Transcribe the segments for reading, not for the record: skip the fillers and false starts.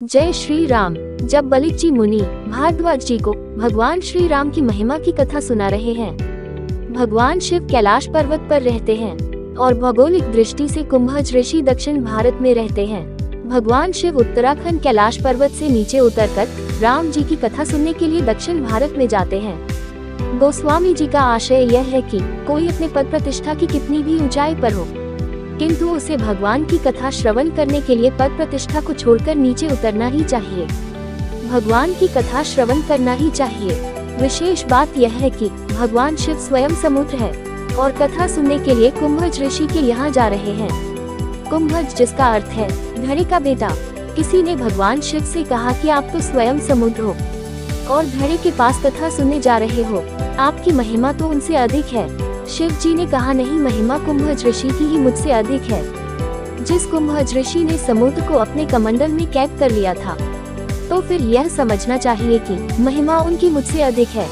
जय श्री राम। जब बलिक जी मुनि भारद्वाज जी को भगवान श्री राम की महिमा की कथा सुना रहे हैं। भगवान शिव कैलाश पर्वत पर रहते हैं और भौगोलिक दृष्टि से कुंभज ऋषि दक्षिण भारत में रहते हैं। भगवान शिव उत्तराखंड कैलाश पर्वत से नीचे उतरकर राम जी की कथा सुनने के लिए दक्षिण भारत में जाते हैं। गोस्वामी जी का आशय यह है कि कोई अपने पद प्रतिष्ठा की कितनी भी ऊंचाई पर हो, किंतु उसे भगवान की कथा श्रवण करने के लिए पद प्रतिष्ठा को छोड़कर नीचे उतरना ही चाहिए। भगवान की कथा श्रवण करना ही चाहिए। विशेष बात यह है कि भगवान शिव स्वयं समुद्र है और कथा सुनने के लिए कुंभज ऋषि के यहाँ जा रहे हैं। कुंभज जिसका अर्थ है घड़े का बेटा। किसी ने भगवान शिव से कहा कि आप तो स्वयं समुद्र हो और घड़े के पास कथा सुनने जा रहे हो, आपकी महिमा तो उनसे अधिक है। शिव जी ने कहा, नहीं, महिमा कुंभज ऋषि की ही मुझसे अधिक है। जिस कुंभज ऋषि ने समुद्र को अपने कमंडल में कैद कर लिया था, तो फिर यह समझना चाहिए कि महिमा उनकी मुझसे अधिक है।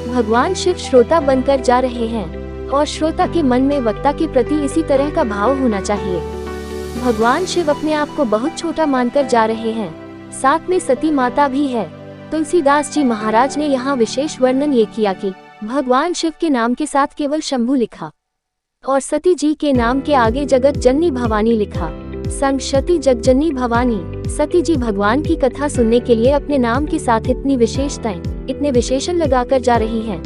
भगवान शिव श्रोता बनकर जा रहे हैं और श्रोता के मन में वक्ता के प्रति इसी तरह का भाव होना चाहिए। भगवान शिव अपने आप को बहुत छोटा मानकर जा रहे हैं, साथ में सती माता भी है। तुलसीदास जी महाराज ने यहाँ विशेष वर्णन ये किया कि भगवान शिव के नाम के साथ केवल शंभु लिखा और सती जी के नाम के आगे जगत जननी भवानी लिखा। संग सती जगजननी भवानी। सती जी भगवान की कथा सुनने के लिए अपने नाम के साथ इतनी विशेषताएं, इतने विशेषण लगाकर जा रही हैं।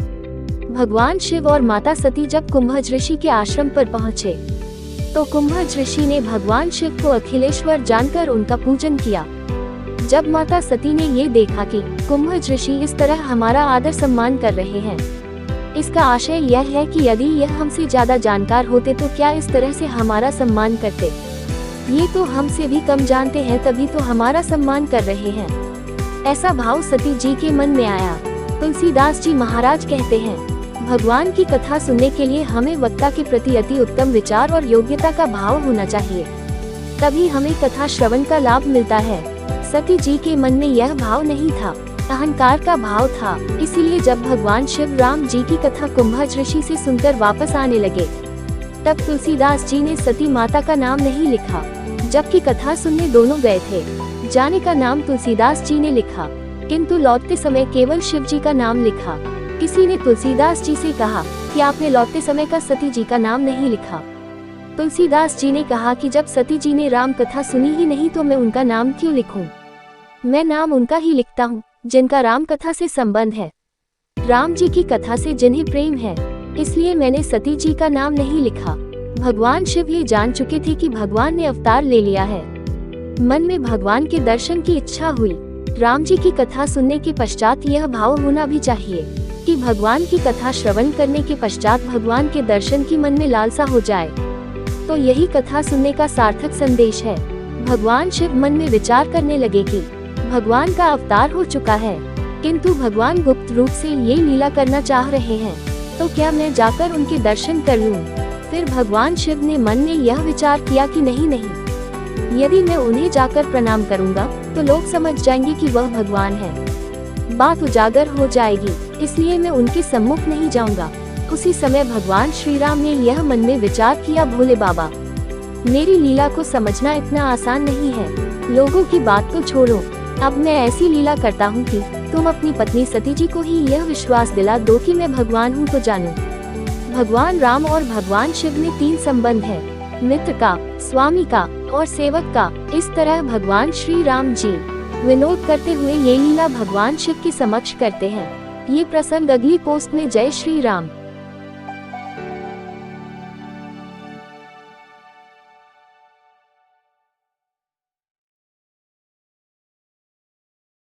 भगवान शिव और माता सती जब कुंभज ऋषि के आश्रम पर पहुँचे तो कुंभज ऋषि ने भगवान शिव को अखिलेश्वर जानकर उनका पूजन किया। जब माता सती ने ये देखा कि कुंभज ऋषि इस तरह हमारा आदर सम्मान कर रहे हैं, इसका आशय यह है कि यदि यह हमसे ज्यादा जानकार होते तो क्या इस तरह से हमारा सम्मान करते। ये तो हमसे भी कम जानते हैं, तभी तो हमारा सम्मान कर रहे हैं। ऐसा भाव सती जी के मन में आया। तुलसीदास जी महाराज कहते हैं, भगवान की कथा सुनने के लिए हमें वक्ता के प्रति अति उत्तम विचार और योग्यता का भाव होना चाहिए, तभी हमें कथा श्रवण का लाभ मिलता है। सती जी के मन में यह भाव नहीं था, अहंकार का भाव था। इसीलिए जब भगवान शिव राम जी की कथा कुंभज ऋषि से सुनकर वापस आने लगे, तब तुलसीदास जी ने सती माता का नाम नहीं लिखा, जबकि कथा सुनने दोनों गए थे। जाने का नाम तुलसीदास जी ने लिखा, किंतु लौटते समय केवल शिव जी का नाम लिखा। किसी ने तुलसीदास जी से कहा कि आपने लौटते समय का सती जी का नाम नहीं लिखा। तुलसीदास जी ने कहा कि जब सती जी ने राम कथा सुनी ही नहीं तो मैं उनका नाम क्यों लिखूं? मैं नाम उनका ही लिखता हूँ जिनका राम कथा से संबंध है, राम जी की कथा से जिन्हें प्रेम है, इसलिए मैंने सती जी का नाम नहीं लिखा। भगवान शिव ये जान चुके थे कि भगवान ने अवतार ले लिया है। मन में भगवान के दर्शन की इच्छा हुई। राम जी की कथा सुनने के पश्चात यह भाव होना भी चाहिए कि भगवान की कथा श्रवण करने के पश्चात भगवान के दर्शन की मन में लालसा हो जाए, तो यही कथा सुनने का सार्थक संदेश है। भगवान शिव मन में विचार करने लगे कि भगवान का अवतार हो चुका है, किंतु भगवान गुप्त रूप से ये लीला करना चाह रहे हैं, तो क्या मैं जाकर उनके दर्शन कर लूं? फिर भगवान शिव ने मन में यह विचार किया कि नहीं, यदि मैं उन्हें जाकर प्रणाम करूंगा तो लोग समझ जाएंगे कि वह भगवान है, बात उजागर हो जाएगी, इसलिए मैं उनके सम्मुख नहीं जाऊंगा। उसी समय भगवान श्री राम ने यह मन में विचार किया, भोले बाबा, मेरी लीला को समझना इतना आसान नहीं है। लोगों की बात तो छोड़ो, अब मैं ऐसी लीला करता हूँ कि तुम अपनी पत्नी सती जी को ही यह विश्वास दिला दो कि मैं भगवान हूँ तो जानो। भगवान राम और भगवान शिव में 3 संबंध है, मित्र का, स्वामी का और सेवक का। इस तरह भगवान श्री राम जी विनोद करते हुए ये लीला भगवान शिव के समक्ष करते हैं। ये प्रसंग अगली पोस्ट में। जय श्री राम।